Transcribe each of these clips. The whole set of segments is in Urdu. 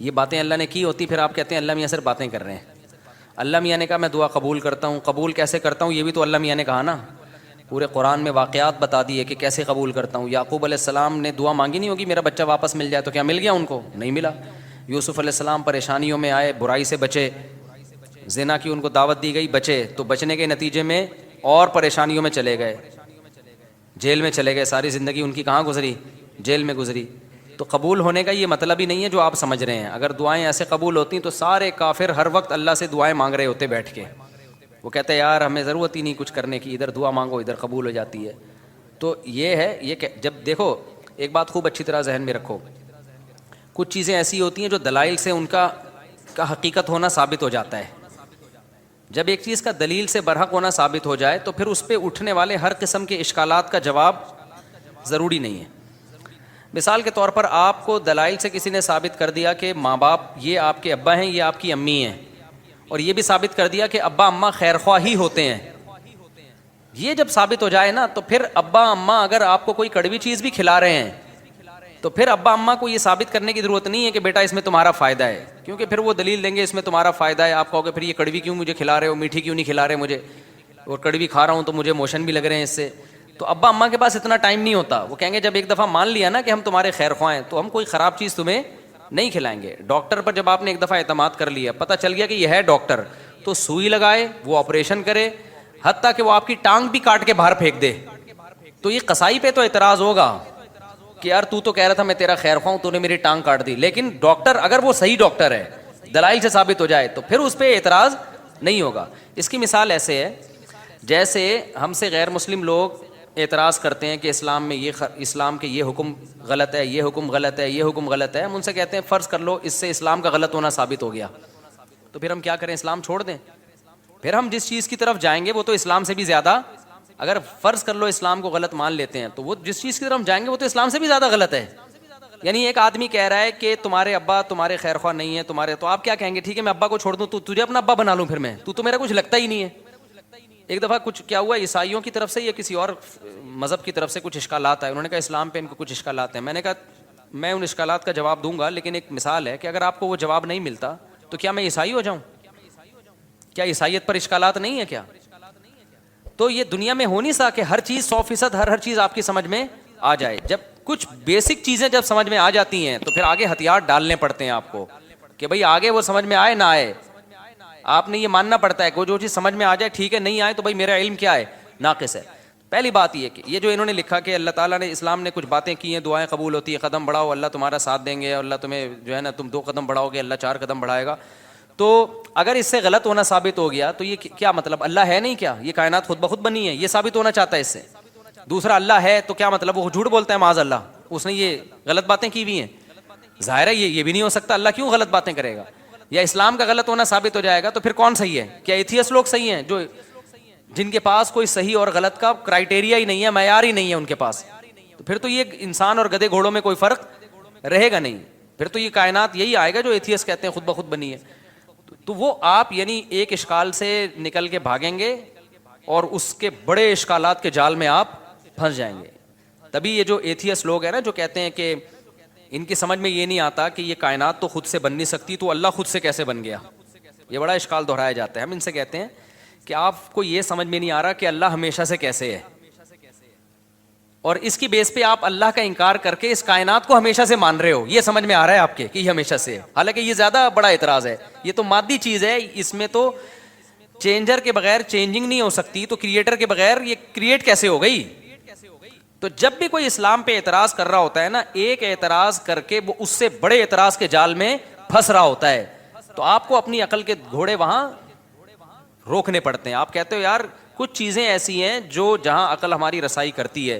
یہ باتیں اللہ نے کی ہوتی، پھر آپ کہتے ہیں اللہ میاں صرف باتیں کر رہے ہیں. اللہ میاں نے کہا میں دعا قبول کرتا ہوں. قبول کیسے کرتا ہوں یہ بھی تو اللہ میاں نے کہا نا. پورے قرآن میں واقعات بتا دیے کہ کیسے قبول کرتا ہوں. یعقوب علیہ السلام نے دعا مانگی نہیں ہوگی میرا بچہ واپس مل جائے، تو کیا مل گیا ان کو؟ نہیں ملا. یوسف علیہ السلام پریشانیوں میں آئے، برائی سے بچے، زنا کی ان کو دعوت دی گئی، بچے، تو بچنے کے نتیجے میں اور پریشانیوں میں چلے گئے، جیل میں چلے گئے. ساری زندگی ان کی کہاں گزری؟ جیل میں گزری. تو قبول ہونے کا یہ مطلب ہی نہیں ہے جو آپ سمجھ رہے ہیں. اگر دعائیں ایسے قبول ہوتی تو سارے کافر ہر وقت اللہ سے دعائیں مانگ رہے ہوتے بیٹھ کے. وہ کہتے ہیں یار ہمیں ضرورت ہی نہیں کچھ کرنے کی، ادھر دعا مانگو ادھر قبول ہو جاتی ہے. تو یہ ہے، یہ کہ جب دیکھو ایک بات خوب اچھی طرح ذہن میں رکھو، کچھ چیزیں ایسی ہوتی ہیں جو دلائل سے ان کا حقیقت ہونا ثابت ہو جاتا ہے. جب ایک چیز کا دلیل سے برحق ہونا ثابت ہو جائے تو پھر اس پہ اٹھنے والے ہر قسم کے اشکالات کا جواب ضروری نہیں ہے. مثال کے طور پر آپ کو دلائل سے کسی نے ثابت کر دیا کہ ماں باپ یہ آپ کے ابا ہیں، یہ آپ کی امی ہیں، اور یہ بھی ثابت کر دیا کہ ابا اماں خیر خواہ ہی ہوتے ہیں. یہ جب ثابت ہو جائے نا تو پھر ابا اماں اگر آپ کو کوئی کڑوی چیز بھی کھلا رہے ہیں تو پھر ابا اماں کو یہ ثابت کرنے کی ضرورت نہیں ہے کہ بیٹا اس میں تمہارا فائدہ ہے، کیونکہ پھر وہ دلیل دیں گے اس میں تمہارا فائدہ ہے. آپ کہو گے پھر یہ کڑوی کیوں مجھے کھلا رہے ہو، میٹھی کیوں نہیں کھلا رہے مجھے، اور کڑوی کھا رہا ہوں تو مجھے موشن بھی لگ رہے ہیں اس سے. تو ابا اماں کے پاس اتنا ٹائم نہیں ہوتا. وہ کہیں گے جب ایک دفعہ مان لیا نا کہ ہم تمہارے خیر خواہ ہیں تو ہم کوئی خراب چیز تمہیں نہیں کھلائیں گے. ڈاکٹر پر جب آپ نے ایک دفعہ اعتماد کر لیا، پتہ چل گیا کہ یہ ہے ڈاکٹر، تو سوئی لگائے، وہ آپریشن کرے، حتیٰ کہ وہ آپ کی ٹانگ بھی کاٹ کے باہر پھینک دے. تو یہ قصائی پہ تو اعتراض ہوگا کہ یار تو کہہ رہا تھا میں تیرا خیر خواہ ہوں، تو نے میری ٹانگ کاٹ دی. لیکن ڈاکٹر اگر وہ صحیح ڈاکٹر ہے، دلائل سے ثابت ہو جائے، تو پھر اس پہ اعتراض نہیں ہوگا. اس کی مثال ایسے ہے جیسے ہم سے غیر مسلم لوگ اعتراض کرتے ہیں کہ اسلام میں اسلام کے یہ حکم غلط ہے، یہ حکم غلط ہے، یہ حکم غلط ہے. ہم ان سے کہتے ہیں فرض کر لو اس سے اسلام کا غلط ہونا ثابت ہو گیا، تو پھر ہم کیا کریں؟ اسلام چھوڑ دیں؟ پھر ہم جس چیز کی طرف جائیں گے وہ تو اسلام سے بھی زیادہ، اگر فرض کر لو اسلام کو غلط مان لیتے ہیں تو وہ جس چیز کی طرف ہم جائیں گے وہ تو اسلام سے بھی زیادہ غلط ہے. یعنی ایک آدمی کہہ رہا ہے کہ تمہارے ابا تمہارے خیر خواہ نہیں ہے تمہارے، تو آپ کیا کہیں گے؟ ٹھیک ہے میں ابا کو چھوڑ دوں، تو تجھے اپنا ابا بنا لوں، پھر میں تو میرا کچھ لگتا ہی نہیں ہے. ایک دفعہ کچھ کیا ہوا، عیسائیوں کی طرف سے یا کسی اور مذہب کی طرف سے کچھ اشکالات آئے. انہوں نے کہا اسلام پہ ان کو کچھ اشکالات ہیں. میں نے کہا میں ان اشکالات کا جواب دوں گا، لیکن ایک مثال ہے کہ اگر آپ کو وہ جواب نہیں ملتا تو کیا میں عیسائی ہو جاؤں؟ کیا عیسائیت پر اشکالات نہیں ہے کیا؟ تو یہ دنیا میں ہو نہیں سکتا کہ ہر چیز 100% ہر چیز آپ کی سمجھ میں آ جائے. جب کچھ بیسک چیزیں جب سمجھ میں آ جاتی ہیں تو پھر آگے ہتھیار ڈالنے پڑتے ہیں آپ کو کہ بھئی آگے وہ سمجھ میں آئے نہ آئے، آپ نے یہ ماننا پڑتا ہے کہ جو چیز سمجھ میں آ جائے ٹھیک ہے، نہیں آئے تو بھئی میرا علم کیا ہے؟ ناقص ہے. پہلی بات یہ کہ یہ جو انہوں نے لکھا کہ اللہ تعالیٰ نے اسلام نے کچھ باتیں کی ہیں، دعائیں قبول ہوتی ہے، قدم بڑھاؤ اللہ تمہارا ساتھ دیں گے، اللہ تمہیں جو ہے نا تم 2 قدم بڑھاؤ گے اللہ 4 قدم بڑھائے گا. تو اگر اس سے غلط ہونا ثابت ہو گیا تو یہ کیا مطلب؟ اللہ ہے نہیں کیا؟ یہ کائنات خود بخود بنی ہے، یہ ثابت ہونا چاہتا ہے اس سے. دوسرا اللہ ہے تو کیا مطلب؟ وہ جھوٹ بولتا ہے معاذ اللہ، اس نے یہ غلط باتیں کی ہوئی ہیں. ظاہر ہے یہ بھی نہیں ہو سکتا، اللہ کیوں غلط باتیں کرے گا؟ یا اسلام کا غلط ہونا ثابت ہو جائے گا تو پھر کون صحیح ہے؟ کیا ایتھیس لوگ صحیح ہیں جو جن کے پاس کوئی صحیح اور غلط کا کرائٹیریا ہی نہیں ہے، معیار ہی نہیں ہے ان کے پاس؟ تو پھر تو یہ انسان اور گدھے گھوڑوں میں کوئی فرق رہے گا نہیں. پھر تو یہ کائنات یہی آئے گا جو ایتھیس کہتے ہیں خود بخود بنی ہے. تو وہ آپ یعنی ایک اشکال سے نکل کے بھاگیں گے اور اس کے بڑے اشکالات کے جال میں آپ پھنس جائیں گے. تبھی یہ جو ایتھیس لوگ ہیں نا جو کہتے ہیں کہ ان کی سمجھ میں یہ نہیں آتا کہ یہ کائنات تو خود سے بن نہیں سکتی تو اللہ خود سے کیسے بن گیا، یہ بڑا اشکال دہرایا جاتا ہے. ہم ان سے کہتے ہیں کہ آپ کو یہ سمجھ میں نہیں آ رہا کہ اللہ ہمیشہ سے کیسے ہے، اور اس کی بیس پہ آپ اللہ کا انکار کر کے اس کائنات کو ہمیشہ سے مان رہے ہو. یہ سمجھ میں آ رہا ہے آپ کے کہ یہ ہمیشہ سے ہے، حالانکہ یہ زیادہ بڑا اعتراض ہے. یہ تو مادی چیز ہے، اس میں تو چینجر کے بغیر چینجنگ نہیں ہو سکتی، تو کریٹر کے بغیر یہ کریٹ کیسے ہو گئی؟ تو جب بھی کوئی اسلام پہ اعتراض کر رہا ہوتا ہے نا، ایک اعتراض کر کے وہ اس سے بڑے اعتراض کے جال میں پھنس رہا ہوتا ہے. تو آپ کو اپنی عقل کے گھوڑے وہاں روکنے پڑتے ہیں. آپ کہتے ہو یار کچھ چیزیں ایسی ہیں جو جہاں عقل ہماری رسائی کرتی ہے،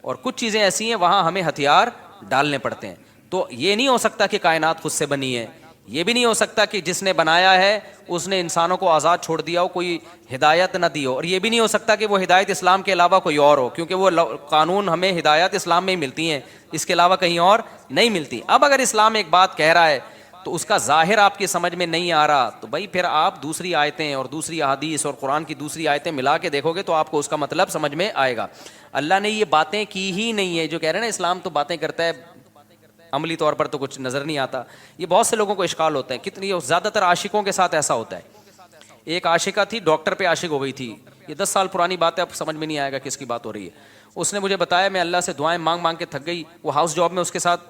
اور کچھ چیزیں ایسی ہیں وہاں ہمیں ہتھیار ڈالنے پڑتے ہیں. تو یہ نہیں ہو سکتا کہ کائنات خود سے بنی ہے، یہ بھی نہیں ہو سکتا کہ جس نے بنایا ہے اس نے انسانوں کو آزاد چھوڑ دیا ہو، کوئی ہدایت نہ دی ہو، اور یہ بھی نہیں ہو سکتا کہ وہ ہدایت اسلام کے علاوہ کوئی اور ہو، کیونکہ وہ قانون ہمیں ہدایت اسلام میں ہی ملتی ہیں، اس کے علاوہ کہیں اور نہیں ملتی. اب اگر اسلام ایک بات کہہ رہا ہے تو اس کا ظاہر آپ کی سمجھ میں نہیں آ رہا، تو بھائی پھر آپ دوسری آیتیں اور دوسری احادیث اور قرآن کی دوسری آیتیں ملا کے دیکھو گے تو آپ کو اس کا مطلب سمجھ میں آئے گا. اللہ نے یہ باتیں کی ہی نہیں ہے. جو کہہ رہے ہیں نا اسلام تو باتیں کرتا ہے، عملی طور پر تو کچھ نظر نہیں آتا. یہ بہت سے لوگوں کو اشکال ہوتا ہے, کتنی زیادہ تر عاشقوں کے ساتھ ایسا ہوتا ہے. ایک عاشقہ تھی, ڈاکٹر پہ عاشق ہو گئی تھی, یہ 10 سال پرانی بات ہے, اب سمجھ میں نہیں آئے گا کس کی بات ہو رہی ہے. اس نے مجھے بتایا, میں اللہ سے دعائیں مانگ مانگ کے تھک گئی. وہ ہاؤس جاب میں اس کے ساتھ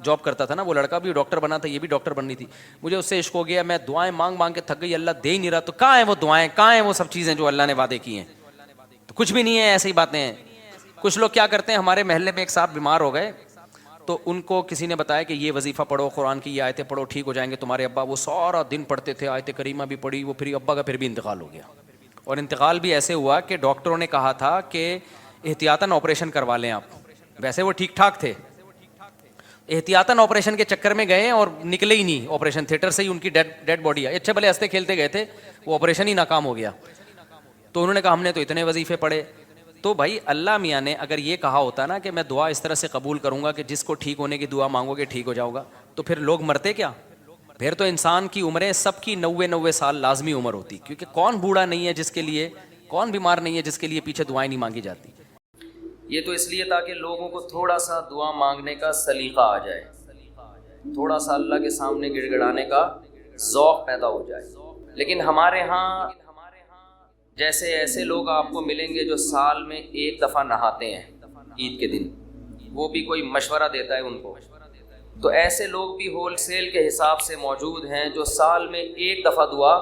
جاب کرتا تھا نا, وہ لڑکا بھی ڈاکٹر بنا تھا, یہ بھی ڈاکٹر بننی تھی. مجھے اس سے عشق ہو گیا, میں دعائیں مانگ مانگ کے تھک گئی, اللہ دے ہی نہیں رہا. تو کہاں ہیں وہ دعائیں, کہاں ہیں وہ سب چیزیں جو اللہ نے وعدے کی ہیں؟ تو کچھ بھی نہیں ہے, ایسی ہی باتیں ہیں. کچھ لوگ کیا کرتے ہیں, ہمارے محلے میں ایک صاحب بیمار ہو گئے, تو ان کو کسی نے بتایا کہ یہ وظیفہ پڑھو, قرآن کی یہ آیتیں پڑھو, ٹھیک ہو جائیں گے تمہارے ابا. وہ سارا دن پڑھتے تھے, آیت کریمہ بھی پڑھی, وہ پھر ابا کا پھر بھی انتقال ہو گیا. اور انتقال بھی ایسے ہوا کہ ڈاکٹروں نے کہا تھا کہ احتیاطاً آپریشن کروا لیں آپ. ویسے وہ ٹھیک ٹھاک تھے, احتیاطاً آپریشن کے چکر میں گئے اور نکلے ہی نہیں آپریشن تھیٹر سے ہی, ان کی ڈیڈ باڈی ہے. اچھے بھلے ہنستے کھیلتے گئے تھے, وہ آپریشن ہی ناکام ہو گیا. تو انہوں نے کہا ہم نے تو اتنے وظیفے پڑھے. تو بھائی اللہ میاں نے اگر یہ کہا ہوتا نا کہ میں دعا اس طرح سے قبول کروں گا کہ جس کو ٹھیک ہونے کی دعا مانگو گے ٹھیک ہو جاؤ گا, تو پھر لوگ مرتے کیا؟ پھر تو انسان کی عمریں سب کی 90 سال لازمی عمر ہوتی, کیونکہ کون بوڑھا نہیں ہے جس کے لیے, کون بیمار نہیں ہے جس کے لیے پیچھے دعائیں نہیں مانگی جاتی. یہ تو اس لیے تاکہ لوگوں کو تھوڑا سا دعا مانگنے کا سلیقہ آ جائے, تھوڑا سا اللہ کے سامنے گڑ گڑانے کا ذوق پیدا ہو جائے. لیکن ہمارے ہاں جیسے ایسے لوگ آپ کو ملیں گے جو سال میں ایک دفعہ نہاتے ہیں عید کے دن, وہ بھی کوئی مشورہ دیتا ہے ان کو. تو ایسے لوگ بھی ہول سیل کے حساب سے موجود ہیں جو سال میں ایک دفعہ دعا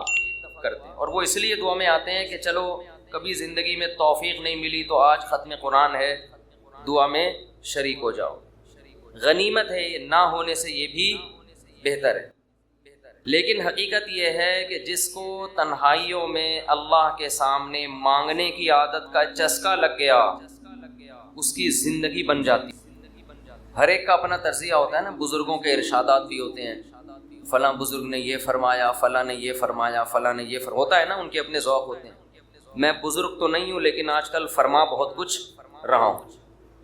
کرتے ہیں, اور وہ اس لیے دعا میں آتے ہیں کہ چلو کبھی زندگی میں توفیق نہیں ملی تو آج ختم قرآن ہے, دعا میں شریک ہو جاؤ. غنیمت ہے, یہ نہ ہونے سے یہ بھی بہتر ہے. لیکن حقیقت یہ ہے کہ جس کو تنہائیوں میں اللہ کے سامنے مانگنے کی عادت کا چسکا لگ گیا, اس کی زندگی بن جاتی. ہر ایک کا اپنا طرزیہ ہوتا ہے نا, بزرگوں کے ارشادات بھی ہوتے ہیں, فلاں بزرگ نے یہ فرمایا, فلاں نے یہ فرمایا, فلاں نے یہ ہوتا ہے نا, ان کے اپنے ذوق ہوتے ہیں. میں بزرگ تو نہیں ہوں لیکن آج کل فرما بہت کچھ رہا ہوں.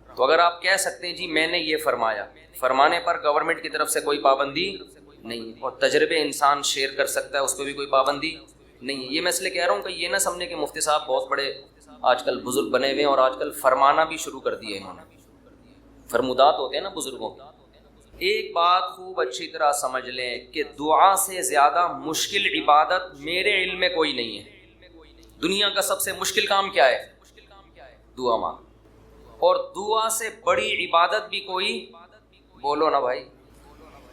تو اگر آپ کہہ سکتے ہیں جی میں نے یہ فرمایا, فرمانے پر گورنمنٹ کی طرف سے کوئی پابندی نہیں, اور تجربے انسان شیئر کر سکتا ہے, اس پہ بھی کوئی پابندی نہیں ہے. یہ میں اس لیے کہہ رہا ہوں کہ یہ نہ سمجھے کہ مفتی صاحب بہت بڑے آج کل بزرگ بنے ہوئے ہیں اور آج کل فرمانا بھی شروع کر دیے انہوں نے. فرمودات ہوتے ہیں نا بزرگوں. ایک بات خوب اچھی طرح سمجھ لیں کہ دعا سے زیادہ مشکل عبادت میرے علم میں کوئی نہیں ہے. دنیا کا سب سے مشکل کام کیا ہے؟ دعا مانگ. اور دعا سے بڑی عبادت بھی کوئی, بولو نا بھائی,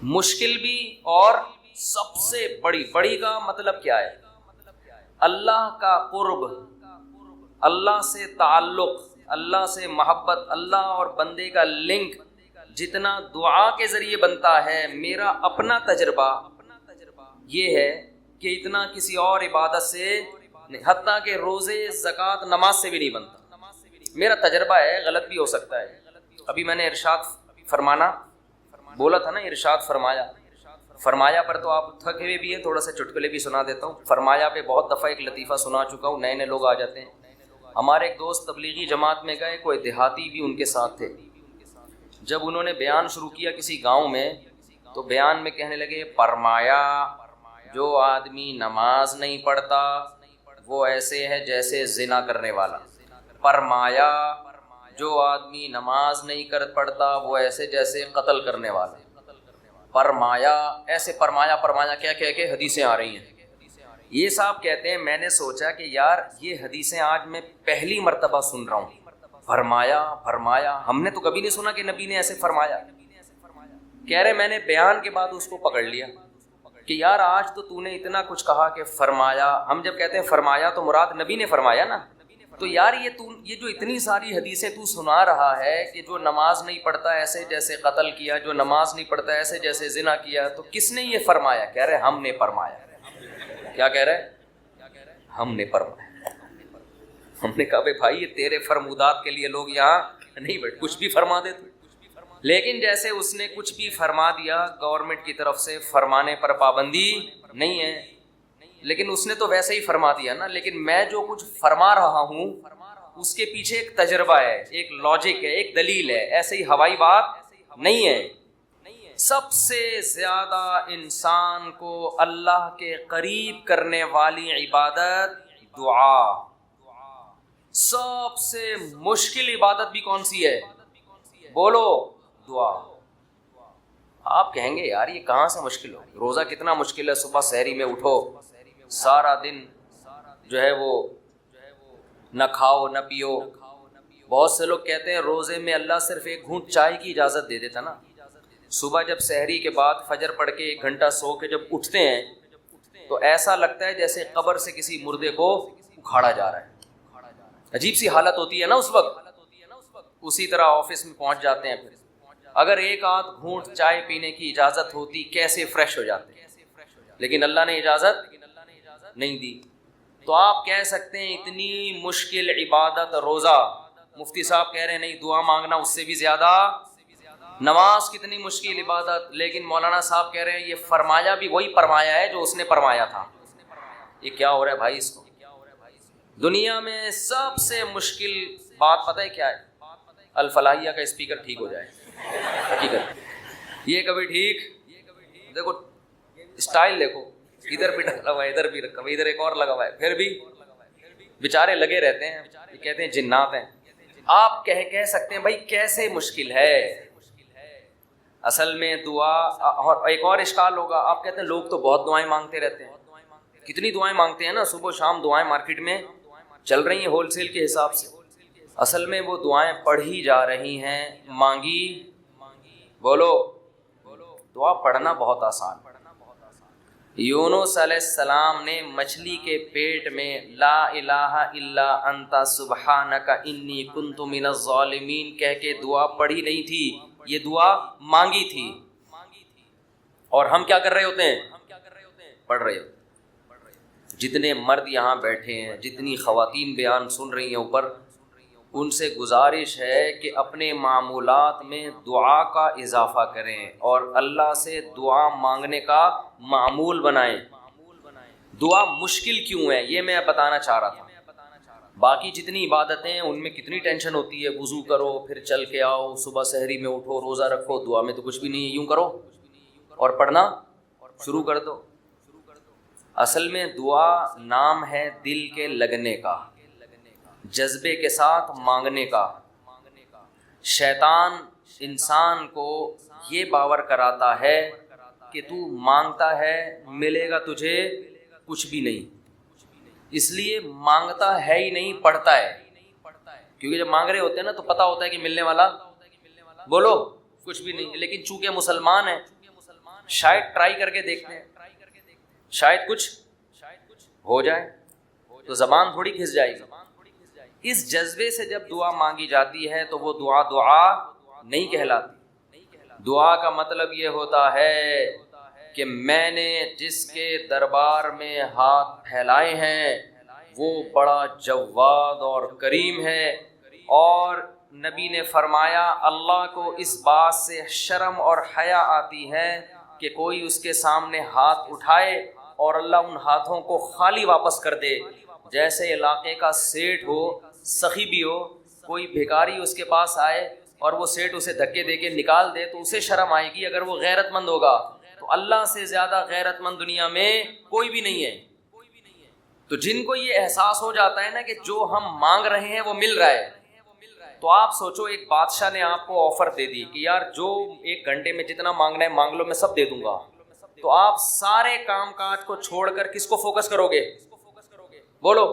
مشکل بھی اور سب سے بڑی. بڑی کا مطلب کیا ہے؟ اللہ کا قرب, اللہ سے تعلق, اللہ سے محبت, اللہ اور بندے کا لنک جتنا دعا کے ذریعے بنتا ہے. میرا اپنا تجربہ یہ ہے کہ اتنا کسی اور عبادت سے نہیں, حتیٰ کہ روزے, زکوٰۃ, نماز سے بھی نہیں بنتا. میرا تجربہ ہے, غلط بھی ہو سکتا ہے. ابھی میں نے ارشاد فرمانا بولا تھا نا, ارشاد فرمایا. فرمایا پر تو آپ تھکے ہوئے بھی ہیں, تھوڑا سا چٹکلے بھی سنا دیتا ہوں. فرمایا پہ بہت دفعہ ایک لطیفہ سنا چکا ہوں, نئے نئے لوگ آ جاتے ہیں. ہمارے ایک دوست تبلیغی جماعت میں گئے, کوئی دیہاتی بھی ان کے ساتھ تھے. جب انہوں نے بیان شروع کیا کسی گاؤں میں, تو بیان میں کہنے لگے فرمایا جو آدمی نماز نہیں پڑھتا وہ ایسے ہے جیسے زنا کرنے والا. فرمایا جو آدمی نماز نہیں پڑھتا وہ ایسے جیسے قتل کرنے والا. فرمایا ایسے فرمایا کیا کہہ کے حدیثیں آ رہی ہیں. یہ صاحب کہتے ہیں میں نے سوچا کہ یار یہ حدیثیں آج میں پہلی مرتبہ سن رہا ہوں. فرمایا ہم نے تو کبھی نہیں سنا کہ نبی نے ایسے فرمایا. کہہ رہے میں نے بیان کے بعد اس کو پکڑ لیا کہ یار آج تو نے اتنا کچھ کہا کہ فرمایا. ہم جب کہتے ہیں فرمایا تو مراد نبی نے فرمایا نا. تو یار یہ جو اتنی ساری حدیثیں تو سنا رہا ہے کہ جو نماز نہیں پڑھتا ایسے جیسے قتل کیا, جو نماز نہیں پڑھتا ایسے جیسے زنا کیا, تو کس نے یہ فرمایا؟ کہہ رہے ہم نے فرمایا. کیا کہہ رہے؟ ہم نے فرمایا. ہم نے کہا بھائی یہ تیرے فرمودات کے لیے لوگ یہاں نہیں بیٹھے, کچھ بھی فرما دے تو. لیکن جیسے اس نے کچھ بھی فرما دیا, گورنمنٹ کی طرف سے فرمانے پر پابندی نہیں ہے, لیکن اس نے تو ویسے ہی فرما دیا نا. لیکن میں جو کچھ فرما رہا ہوں اس کے پیچھے ایک تجربہ ہے, ایک لاجک ہے, ایک دلیل ہے, ایسے ہی ہوائی بات نہیں ہے. سب سے زیادہ انسان کو اللہ کے قریب کرنے والی عبادت دعا. سب سے مشکل عبادت بھی کون سی ہے؟ بولو, دعا. آپ کہیں گے یار یہ کہاں سے مشکل ہو، روزہ کتنا مشکل ہے، صبح سحری میں اٹھو، سارا دن جو ہے وہ نہ کھاؤ نہ پیو۔ بہت سے لوگ کہتے ہیں روزے میں اللہ صرف ایک گھونٹ چائے کی اجازت دے دیتا نا، صبح جب سحری کے بعد فجر پڑھ کے 1 گھنٹہ سو کے جب اٹھتے ہیں تو ایسا لگتا ہے جیسے قبر سے کسی مردے کو اکھاڑا جا رہا ہے، عجیب سی حالت ہوتی ہے نا اس وقت۔ اسی طرح آفس میں پہنچ جاتے ہیں، پھر اگر ایک آدھ گھونٹ چائے پینے کی اجازت ہوتی کیسے فریش ہو جاتے، لیکن اللہ نے اجازت نہیں دی۔ تو آپ کہہ سکتے ہیں اتنی مشکل عبادت روزہ، مفتی صاحب کہہ رہے ہیں نہیں دعا مانگنا اس سے بھی زیادہ، نماز کتنی مشکل عبادت، لیکن مولانا صاحب کہہ رہے ہیں یہ فرمایا بھی وہی فرمایا ہے جو اس نے فرمایا تھا۔ یہ کیا ہو رہا ہے بھائی؟ اس کو دنیا میں سب سے مشکل بات پتہ ہے کیا ہے؟ الفلاحیہ کا اسپیکر ٹھیک ہو جائے، حقیقت یہ کبھی ٹھیک، دیکھو اسٹائل دیکھو، ادھر بھی ڈالا ہوا ہے، ادھر بھی رکھا ہوا ہے، ادھر ایک اور لگا ہوا ہے، پھر بھی بیچارے لگے رہتے ہیں، یہ کہتے ہیں جنات ہیں۔ آپ کہہ سکتے ہیں بھائی کیسے مشکل ہے؟ اصل میں دعا، اور ایک اور اشکال ہوگا، آپ کہتے ہیں لوگ تو بہت دعائیں مانگتے رہتے ہیں، کتنی دعائیں مانگتے ہیں نا، صبح شام دعائیں مارکیٹ میں چل رہی ہیں ہول سیل کے حساب سے۔ اصل میں وہ دعائیں پڑھی جا رہی ہیں، مانگی، بولو دعا پڑھنا بہت آسان۔ یونس علیہ السلام نے مچھلی کے پیٹ میں لا الہ الا انت سبحانک انی کنت من الظالمین کہہ کے دعا پڑھی نہیں تھی، یہ دعا مانگی تھی۔ اور ہم کیا کر رہے ہوتے ہیں؟ پڑھ رہے ہوتے ہیں۔ جتنے مرد یہاں بیٹھے ہیں، جتنی خواتین بیان سن رہی ہیں اوپر، ان سے گزارش ہے کہ اپنے معمولات میں دعا کا اضافہ کریں اور اللہ سے دعا مانگنے کا معمول بنائیں۔ دعا مشکل کیوں ہے یہ میں بتانا چاہ رہا تھا۔ باقی جتنی عبادتیں ہیں ان میں کتنی ٹینشن ہوتی ہے، وضو کرو پھر چل کے آؤ، صبح سحری میں اٹھو، روزہ رکھو، دعا میں تو کچھ بھی نہیں ہے، یوں کرو اور پڑھنا شروع کر دو۔ اصل میں دعا نام ہے دل کے لگنے کا، جذبے کے ساتھ مانگنے کا۔ شیطان انسان کو یہ باور کراتا ہے کہ تو مانگتا ہے ملے گا تجھے کچھ بھی نہیں، اس لیے مانگتا ہے ہی نہیں، پڑھتا ہے۔ کیونکہ جب مانگ رہے ہوتے ہیں نا تو پتہ ہوتا ہے کہ ملنے والا، بولو کچھ بھی نہیں، لیکن چونکہ مسلمان ہیں شاید ٹرائی کر کے دیکھتے ہیں، شاید کچھ ہو جائے، تو زبان تھوڑی گھس جائے گی۔ اس جذبے سے جب دعا مانگی جاتی ہے تو وہ دعا نہیں کہلاتی۔ دعا کا مطلب یہ ہوتا ہے کہ میں نے جس کے دربار میں ہاتھ پھیلائے ہیں وہ بڑا جواد اور کریم ہے، اور نبی نے فرمایا اللہ کو اس بات سے شرم اور حیا آتی ہے کہ کوئی اس کے سامنے ہاتھ اٹھائے اور اللہ ان ہاتھوں کو خالی واپس کر دے۔ جیسے علاقے کا سیٹھ ہو، سخی بھی ہو، کوئی بھیکاری اس کے پاس آئے اور وہ سیٹھ اسے دھکے دے کے نکال دے تو اسے شرم آئے گی اگر وہ غیرت مند ہوگا، تو اللہ سے زیادہ غیرت مند دنیا میں کوئی بھی نہیں ہے۔ تو جن کو یہ احساس ہو جاتا ہے نا کہ جو ہم مانگ رہے ہیں وہ مل رہا ہے، تو آپ سوچو ایک بادشاہ نے آپ کو آفر دے دی کہ یار جو 1 گھنٹے میں جتنا مانگنا ہے مانگ لو، میں سب دے دوں گا، تو آپ سارے کام کاج کو چھوڑ کر کس کو فوکس کرو گے؟ بولو،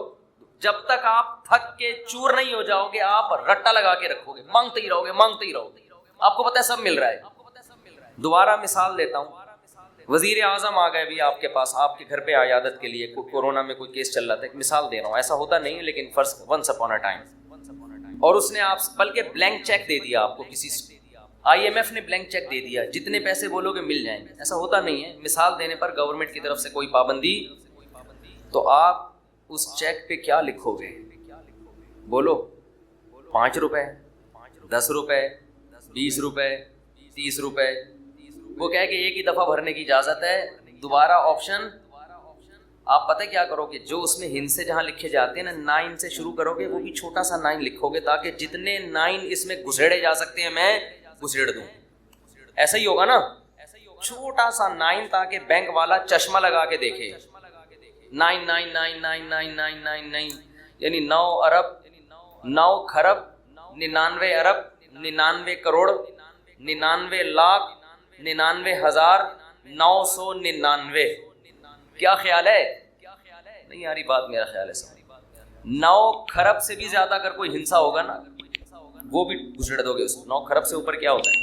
جب تک آپ تھک کے چور نہیں ہو جاؤ گے آپ رٹا لگا کے رکھو گے، مانگتے ہی رہو گے۔ آپ کو پتہ ہے سب مل رہا ہے۔ دوبارہ مثال دیتا ہوں، وزیر اعظم آ گئے بھی آپ کے پاس، آپ کے گھر پہ عیادت کے لیے، کورونا میں کوئی کیس چل رہا تھا، ایک مثال دے رہا ہوں، ایسا ہوتا نہیں ہے لیکن فرض ونس اپون اے ٹائم، اور اس نے آپ بلکہ بلینک چیک دے دیا آپ کو، کسی IMF نے بلینک چیک دے دیا، جتنے پیسے بولو گے مل جائیں گے، ایسا ہوتا نہیں ہے۔ مثال دینے پر گورنمنٹ کی طرف سے کوئی پابندی، تو آپ اس چیک پہ کیا لکھو گے؟ بولو، 5 روپے، 10 روپے، 20 روپے، 30 روپے، وہ کہے کہ ایک ہی دفعہ بھرنے کی اجازت ہے، دوبارہ آپشن۔ آپ پتہ کیا کرو کہ جو اس میں ہند سے جہاں لکھے جاتے ہیں نا، 9 سے شروع کرو گے، وہ بھی چھوٹا سا 9 لکھو گے تاکہ جتنے 9 اس میں گھسیڑے جا سکتے ہیں میں گھسیڑ دوں۔ ایسا ہی ہوگا نا، چھوٹا سا 9 تاکہ بینک والا چشمہ لگا کے دیکھے، 9 یعنی 9 ارب 9 کھرب 99 ارب 99 کروڑ 99 لاکھ 99,999. کیا خیال ہے؟ نہیں یاری بات میرا خیال ہے سب. 9 کھرب سے بھی زیادہ اگر کوئی ہنسا ہوگا نا وہ بھی گھسڑ دو گے اس کو. 9 کھرب سے اوپر کیا ہوتا ہے؟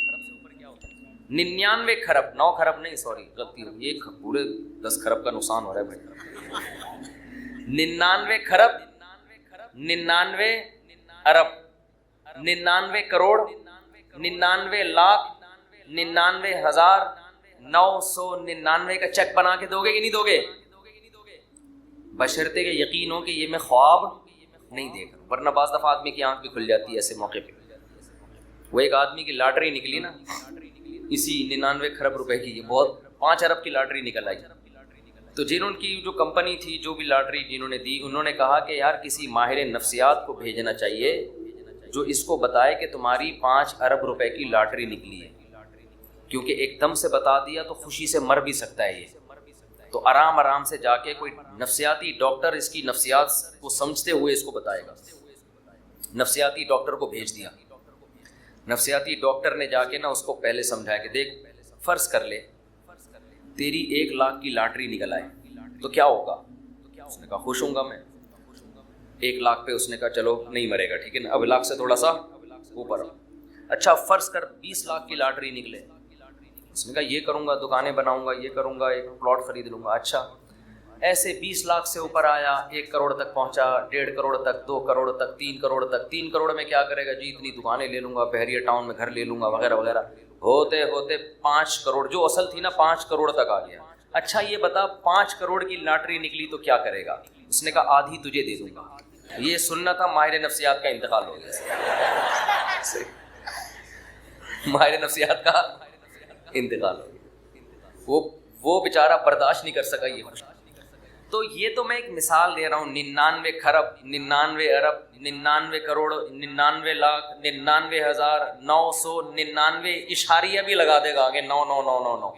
99 کھرب. 9 کھرب نہیں، سوری غلطی ہوئی، یہ پورے 10 کھرب کا نقصان ہو رہا ہے بھائی. 99 کھرب، 99 ارب، 99 کروڑ، 99 لاکھ، 99,999 کا چیک بنا کے دو گے کہ نہیں دو گے؟ بشرطے کہ یقین ہو کہ یہ میں خواب نہیں دیکھ رہا ہوں. ورنہ بعض دفعہ آدمی کی آنکھ بھی کھل جاتی ہے ایسے موقع پہ. وہ ایک آدمی کی لاٹری نکلی نا اسی 99 کھرب روپے کی، یہ بہت 5 ارب کی لاٹری نکل آئی. تو جنہوں کی جو کمپنی تھی، جو بھی لاٹری جنہوں نے دی، انہوں نے کہا کہ یار کسی ماہر نفسیات کو بھیجنا چاہیے جو اس کو بتائے کہ تمہاری 5 ارب روپے کی لاٹری نکلی ہے، کیونکہ ایک دم سے بتا دیا تو خوشی سے مر بھی سکتا ہے یہ. تو آرام آرام سے جا کے کوئی نفسیاتی ڈاکٹر اس کی نفسیات کو سمجھتے ہوئے اس کو بتائے گا. نفسیاتی ڈاکٹر کو بھیج دیا. نفسیاتی ڈاکٹر نے جا کے نا اس کو پہلے سمجھایا کہ دیکھ فرض کر لے تیری 1 لاکھ کی لاٹری نکل آئے تو کیا ہوگا؟ اس نے کہا خوش ہوں گا میں. 1 لاکھ پہ اس نے کہا چلو نہیں مرے گا، ٹھیک ہے نا، اب 1 لاکھ سے تھوڑا سا اوپر. اچھا فرض کر 20 لاکھ کی لاٹری نکلے. اس نے کہا یہ کروں گا، دکانیں بناؤں گا، یہ کروں گا، ایک پلاٹ خرید لوں گا. اچھا ایسے 20 لاکھ سے اوپر آیا، 1 کروڑ تک پہنچا، 1.5 کروڑ تک، 2 کروڑ تک، 3 کروڑ تک. 3 کروڑ میں کیا کرے گا جی؟ اتنی دکانیں لے لوں گا، بحریہ ٹاؤن میں گھر لے لوں گا وغیرہ وغیرہ. ہوتے ہوتے 5 کروڑ جو اصل تھی نا 5 کروڑ تک آ گیا. اچھا یہ بتا 5 کروڑ کی لاٹری نکلی تو کیا کرے گا؟ اس نے کہا آدھی تجھے دے دوں گا. یہ سننا تھا ماہر نفسیات کا انتقال ہو گیا. ماہر نفسیات کا انتقال ہو گیا. وہ بیچارہ برداشت نہیں کر سکا یہ. تو یہ تو میں ایک مثال دے رہا ہوں. 99 کھرب، 99 ارب، 99 کروڑ، 99 لاکھ، 99,999 اشاریہ بھی لگا دے گا آگے 9999.